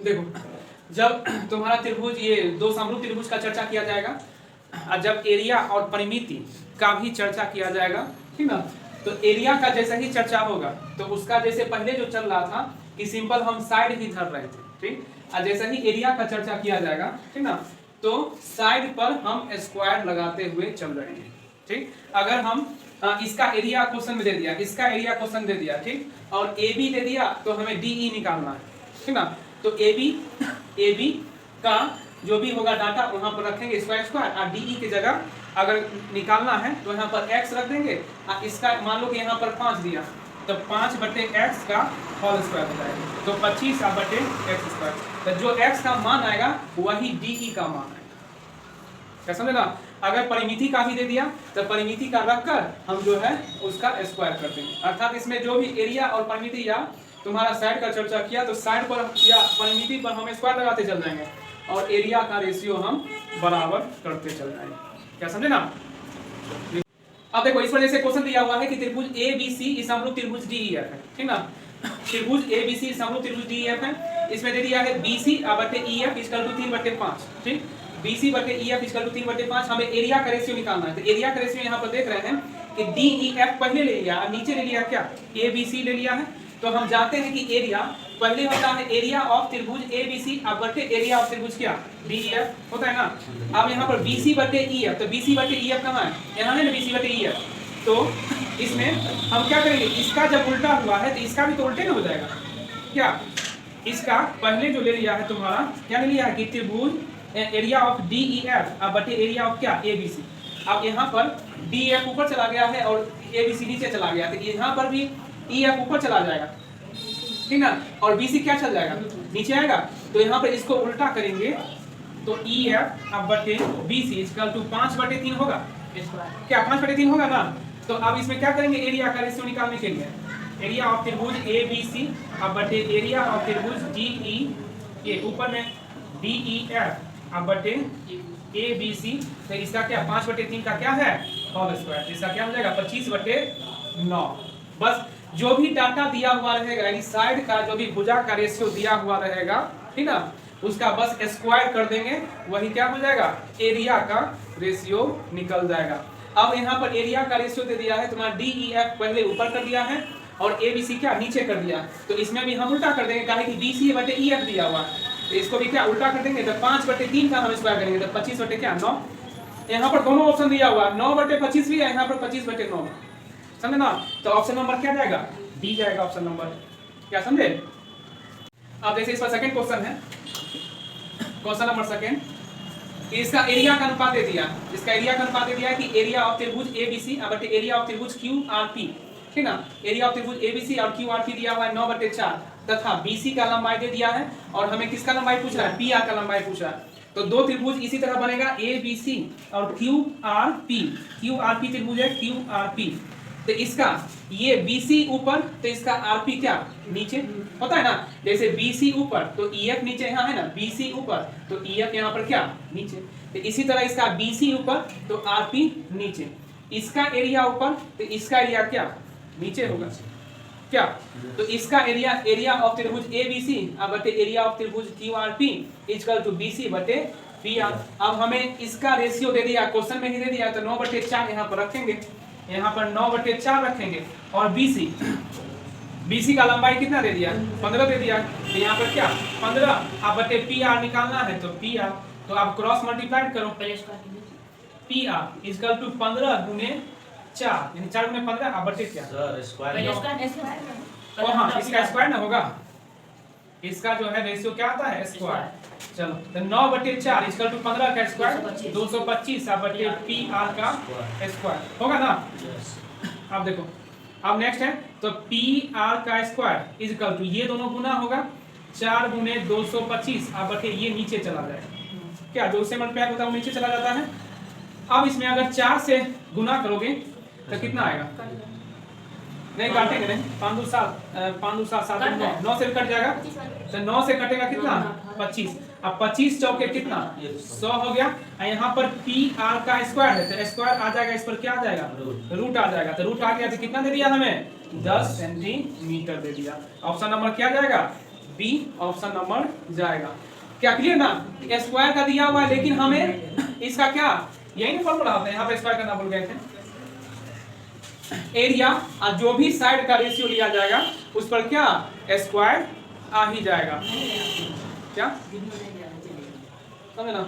देखो जब तुम्हारा त्रिभुज ये दो समरूप त्रिभुज का चर्चा किया जाएगा और जब एरिया और परिमिति का भी चर्चा किया जाएगा, ठीक ना। तो एरिया का जैसे ही चर्चा होगा तो उसका जैसे पहले जो चल रहा था कि सिंपल हम साइड ही धर रहे थे, ठीक। और जैसे ही एरिया का चर्चा किया जाएगा, ठीक ना, तो साइड पर हम स्क्वायर लगाते हुए चल रहे हैं, ठीक। अगर हम इसका एरिया क्वेश्चन में दे दिया, इसका एरिया क्वेश्चन दे दिया, ठीक, और ए बी दे दिया तो हमें डी ई निकालना है, ठीक ना। तो ए बी का जो भी होगा डाटा वहां पर रखेंगे स्क्वायर स्क्वायर, और डी ई की जगह अगर निकालना है तो यहाँ पर x रख देंगे। इसका मान लो कि यहाँ पर 5 दिया तो 5/x का होल स्क्वायर हो जाएगा, तो 25/x स्क्वायर। तो जो x का मान आएगा वही डी का मान आएगा, क्या समझे ना। अगर परिमिति का भी दे दिया तो परिमिति का रखकर हम जो है उसका स्क्वायर कर देंगे। अर्थात इसमें जो भी एरिया और परिमिति या तुम्हारा साइड का चर्चा किया तो साइड पर या परिमिति पर हम स्क्वायर लगाते चल जाएंगे और एरिया का रेशियो हम बराबर करते चल जाएंगे, क्या समझे ना। अब देखो इस वजह से क्वेश्चन दिया हुआ है कि त्रिभुज ए बी सी समरूप त्रिभुज डी ई एफ है, ठीक ना। त्रिभुज ए बी सी समरूप त्रिभुज डी ई एफ है। इसमें दे दिया है बी सी बटे ई एफ इक्वल टू 3/5, ठीक। बी सी बटे ई एफ इक्वल टू 3/5। हमें एरिया का रेशियो निकालना है। तो एरिया का रेशियो यहाँ पर देख रहे हैं कि डी ई एफ पहले ले लिया और नीचे ले लिया क्या, ए बी सी ले लिया है। तो हम जानते हैं कि एरिया पहले होता है एरिया ऑफ त्रिभुज ए बी सी बटे एरिया ऑफ त्रिभुज क्या, डी ई एफ होता है ना। अब यहाँ पर बी सी बटे ई एफ, तो बी सी बटे ई एफ कहाँ है, यहाँ है ना बी सी बटे ई एफ। तो इसमें हम क्या करेंगे, इसका जब उल्टा हुआ है तो इसका भी तो उल्टे ना हो जाएगा क्या। इसका पहले जो ले लिया है तुम्हारा क्या ले लिया है कि त्रिभुज area of D E F बटे एरिया ऑफ क्या, ए बी सी। अब यहाँ पर डी एफ ऊपर चला गया है और ए बी सी नीचे चला गया, तो यहाँ पर भी ई एफ ऊपर चला जाएगा, ठीक ना, और बी सी क्या चल जाएगा, नीचे आएगा। तो यहाँ पर इसको उल्टा करेंगे तो ई एफ बटे बी सी इक्वल टू 5/3 होगा क्या, 5/3 होगा ना। तो अब इसमें क्या करेंगे, एरिया का रेशियो निकालने के लिए एरिया ऑफ त्रिभुज ए बी सी बटे एरिया ऑफ त्रिभुज डी ई, ये ऊपर में डी ई एफ बटे ए बी सी। तो इसका क्या 5/3 का क्या है होल स्क्वायर, इसका क्या हो जाएगा 25/9। बस जो भी डाटा दिया हुआ रहेगा यानी साइड का जो भी भुजा का रेशियो दिया हुआ रहेगा, ठीक ना, उसका बस स्क्वायर कर देंगे, वही क्या हो जाएगा एरिया का रेशियो निकल जाएगा। अब यहाँ पर एरिया का रेशियो दे दिया है तुम्हारा डी ई एफ पहले ऊपर कर दिया है और ए बी सी क्या नीचे कर दिया। तो इसमें भी हम उल्टा कर देंगे, कहा कि बी सी बटे ई एफ दिया हुआ है तो इसको भी क्या उल्टा कर देंगे। तो 5/3 का हम स्क्वायर करेंगे तो 25/9। यहाँ पर दोनों ऑप्शन दिया हुआ है, 9/25 भी है, यहाँ पर 25/9, समझे ना। तो ऑप्शन नंबर क्या जाएगा, डी जाएगा ऑप्शन नंबर, क्या समझे। अब जैसे इस पर सेकंड क्वेश्चन है, क्वेश्चन नंबर सेकंड, इसका एरिया का अनुपात दे दिया, इसका एरिया का अनुपात दे दिया है कि एरिया ऑफ त्रिभुज ए बी सी बटे एरिया ऑफ त्रिभुज क्यू आर पी, ठीक ना। एरिया ऑफ त्रिभुज ए बी सी और क्यू आर पी दिया हुआ है 9/4 तथा बी सी का लंबाई दे दिया है और हमें किसका लंबाई पूछ रहा है, पी आर का लंबाई पूछा है। तो दो त्रिभुज इसी तरह बनेगा ए बी सी और क्यू आर पी त्रिभुज है क्यू आर पी। तो इसका ये BC ऊपर तो इसका RP क्या नीचे होता है ना। जैसे BC ऊपर तो EF नीचे यहाँ है ना, BC ऊपर तो EF यहाँ पर क्या नीचे। तो इसी तरह इसका BC ऊपर तो RP नीचे, इसका एरिया ऊपर तो इसका एरिया क्या नीचे होगा क्या। तो इसका एरिया ऑफ त्रिभुज ABC बटे एरिया ऑफ त्रिभुज QRP इक्वल टू BC बटे PR। अब हमें इसका रेशियो दे दिया, क्वेश्चन में ही दे दिया, तो 9/4 यहाँ पर रखेंगे, यहाँ पर 9/4 रखेंगे और BC का लंबाई कितना दे दिया 15 दे दिया। तो यहाँ पर क्या 15/PR निकालना है तो PR, तो आप क्रॉस मल्टीप्लाई करो, PR इक्वल टू 15 गुने 4 यानी 4 गुने 15 बटे क्या हाँ इसका स्क्वायर ना होगा, इसका जो है रेशियो क्या आता है स्क्वायर। चलो तो 9/4 इक्वल टू 15 का स्क्वायर 225 बटे PR का स्क्वायर होगा ना। अब देखो अब नेक्स्ट है तो PR का स्क्वायर इक्वल टू ये दोनों गुना होगा 4 गुने 225 बटे ये नीचे चला जाएगा क्या, 2 से मल्टीप्लाई होता है वो नीचे चला जाता है। अब इसमें अगर 4 से गुना करोगे तो कितना आएगा, नहीं काटेंगे नहीं, 5 2 7 9 से कट जाएगा तो 9 से कटेगा कितना 25। अब 25 चौके कितना 100 हो गया। यहाँ पर PR का स्क्वायर है तो स्क्वायर आ जाएगा, इस पर क्या आ जाएगा रूट आ जाएगा। तो रूट आ गया तो कितना दे दिया हमें 10 सेंटीमीटर दे दिया। ऑप्शन नंबर क्या जाएगा बी ऑप्शन नंबर जाएगा। क्या क्लियर ना? स्क्वायर का दिया हुआ है लेकिन हमें इसका क्या, यही ना फॉर्मूला होता है, यहाँ पे स्क्वायर करना भूल गए थे। एरिया और जो भी साइड का रेशियो लिया जाएगा उस पर क्या स्क्वायर आ ही जाएगा। क्या समझे ना?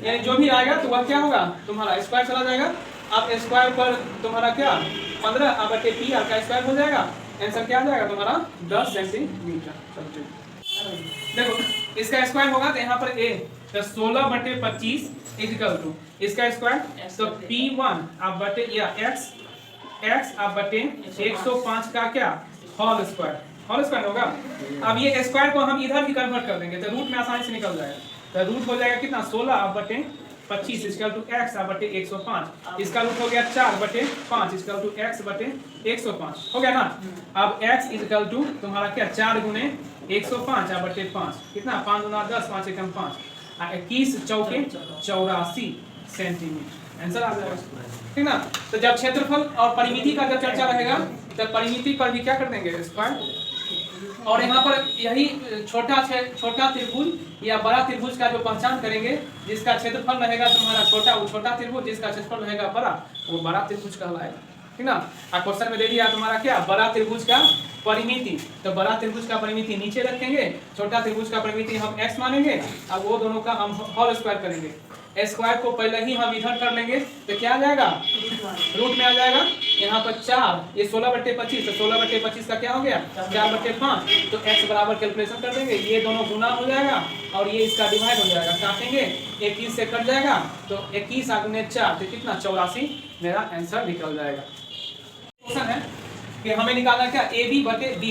यानी जो भी आएगा तो वह क्या होगा तुम्हारा स्क्वायर चला जाएगा। अब स्क्वायर पर तुम्हारा क्या 15/p का स्क्वायर हो जाएगा। आंसर क्या आ जाएगा तुम्हारा 10 सेंटीमीटर। देखो इसका स्क्वायर होगा तो यहाँ पर a तो 16/25 इक्वल टू इसका स्क्वायर तो p1 या x 105 का क्या होल स्क्वायर होगा। अब ये स्क्वायर को हम इधर भी कन्वर्ट कर देंगे तो रूट में आसानी से निकल जाएगा। तो रूट हो जाएगा कितना 16/25 इक्वल टू x/105। इसका रूट हो गया 4/5 इक्वल टू x/105 हो गया ना। अब x इक्वल टू तुम्हारा क्या 4 गुने 105/5 कितना 5 गुना 10 5 एकम 5 21 चौके 84 सेंटीमीटर आंसर आ जाएगा। ठीक ना। तो जब क्षेत्रफल और परिमिति का जब चर्चा रहेगा तब परिमिति पर भी क्या कर देंगे स्क्वायर। और यहाँ पर यही छोटा त्रिभुज या बड़ा त्रिभुज का जो पहचान करेंगे जिसका क्षेत्रफल रहेगा तुम्हारा छोटा वो छोटा त्रिभुज, जिसका क्षेत्रफल रहेगा बड़ा वो बड़ा त्रिभुज कहलाएगा। ठीक ना। क्वेश्चन में दे दिया तुम्हारा क्या बड़ा त्रिभुज का परिमिति, तो बड़ा त्रिभुज का परिमिति नीचे रखेंगे, छोटा त्रिभुज का परिमिति हम x मानेंगे। अब वो दोनों का हम होल स्क्वायर करेंगे। स्क्वायर को पहले ही हम इधर कर लेंगे तो क्या आ जाएगा रूट में आ जाएगा। यहाँ पर 4 ये 16/25 तो 16/25 का क्या हो गया 4/5 तो x बराबर कैलकुलेशन कर देंगे। ये दोनों गुना हो जाएगा और ये इसका डिवाइड हो जाएगा। काटेंगे 21 से कट जाएगा तो 21 गुने 4 तो कितना 84 मेरा आंसर निकल जाएगा। क्वेश्चन है कि हमें निकालना क्या AB/BD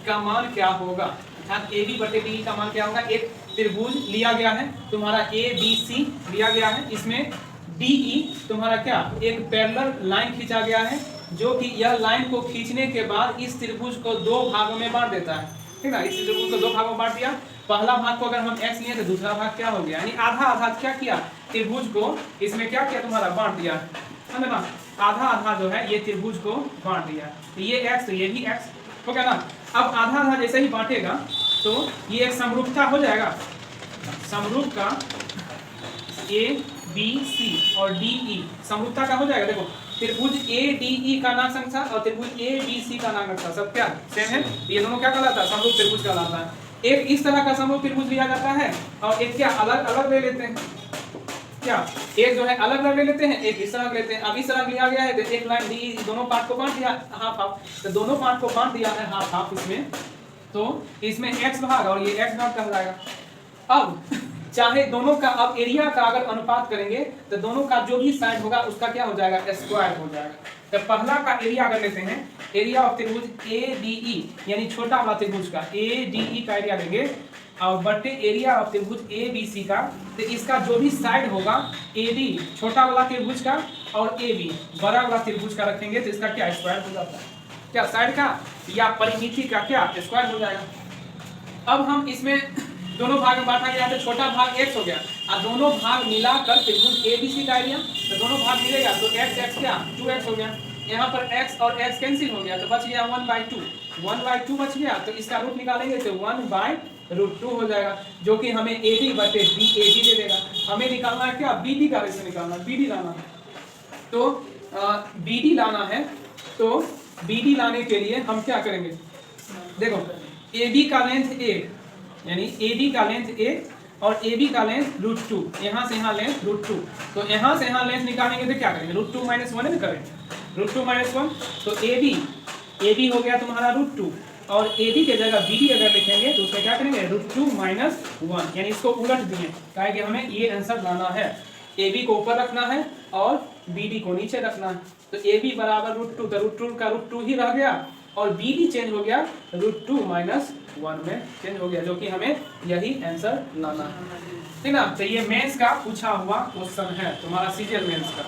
का मान क्या होगा। अर्थात AB/BD का मान क्या होगा। एक त्रिभुज लिया गया है तुम्हारा ABC लिया गया है, इसमें DE तुम्हारा क्या एक पैरेलल लाइन खींचा गया है जो कि यह लाइन को खींचने के बाद इस त्रिभुज को 2 भागों में बांट देता है। ठीक ना। इस त्रिभुज को 2 भागों में बांट दिया। पहला भाग को अगर हम x लिए तो दूसरा भाग क्या हो गया यानी आधा आधा क्या किया त्रिभुज को इसमें क्या किया तुम्हारा बांट दिया है ना। आधा आधा जो है ये त्रिभुज को बांट दिया। तो ये x तो ये भी x हो गया ना। अब आधा आधा जैसे ही बांटेगा तो ये एक समरूपता हो जाएगा। समरूप का ABC और DE समरूपता का हो जाएगा। देखो त्रिभुज ADE का नाम संख्या और त्रिभुज ABC का नाम संख्या सब क्या सेम है। ये दोनों क्या कहलाता है समरूप त्रिभुज कहलाता है। एक इस तरह का समरूप त्रिभुज लिया जाता है और एक क्या अलग अलग ले लेते हैं। क्या एक जो है अलग अलग ले लेते हैं, एक इस तरह लेते हैं। अब इस तरह लिया गया है तो एक लाइन डी दोनों पार्ट को बांट दिया हाफ हाफ, तो दोनों पार्ट को बांट दिया है हाफ हाफ इसमें, तो इसमें x भाग और ये x भाग कहलाएगा। अब चाहे दोनों का अब एरिया का अगर अनुपात करेंगे तो दोनों का जो भी साइड होगा उसका क्या हो जाएगा स्क्वायर हो जाएगा। तो पहला का एरिया अगर लेते हैं एरिया ऑफ त्रिभुज ADE यानी छोटा वाला त्रिभुज का ADE का एरिया लेंगे और बटे एरिया ऑफ त्रिभुज ABC का, तो इसका जो भी साइड होगा AD छोटा वाला त्रिभुज का और AB बड़ा वाला त्रिभुज का रखेंगे तो इसका क्या स्क्वायर हो जाता है। क्या साइड का या परिमिति का क्या स्क्वायर हो जाएगा। अब हम इसमें दोनों भाग में बांटा गया तो छोटा भाग x हो गया और दोनों भाग मिलाकर त्रिभुज ABC का एरिया, तो दोनों भाग मिलेगा तो x क्या 2x हो गया। यहाँ पर x और x कैंसिल हो गया तो बच गया 1/2 बच गया। तो इसका रूट निकालेंगे तो 1/√2 हो जाएगा जो कि हमें AD/BAD दे देगा। हमें निकालना है क्या BD का रेशियो निकालना है, BD लाना है। तो BD लाना है तो BD लाने के लिए हम क्या करेंगे देखो AB का लेंथ 1 यानी AB का लेंथ 1 और AB का लेंथ √2, यहाँ से यहाँ लेंथ √2, तो यहाँ से यहाँ लेंथ निकालेंगे तो क्या करेंगे √2 - 1 में करेंगे √2 - 1 तो AB हो गया तुम्हारा √2 और AD के जगह BD अगर लिखेंगे तो उसमें क्या करेंगे √2 - 1 यानी इसको उलट दिए कहे कि हमें ये आंसर लाना है। AB को ऊपर रखना है और BD को नीचे रखना है। तो AB बराबर √2 तो √2 का √2 ही रह गया और BD चेंज हो गया √2 - 1 में चेंज हो गया जो कि हमें यही आंसर लाना है। ठीक ना। तो ये मेंस का पूछा हुआ क्वेश्चन है तुम्हारा सीजीएल मेंस का।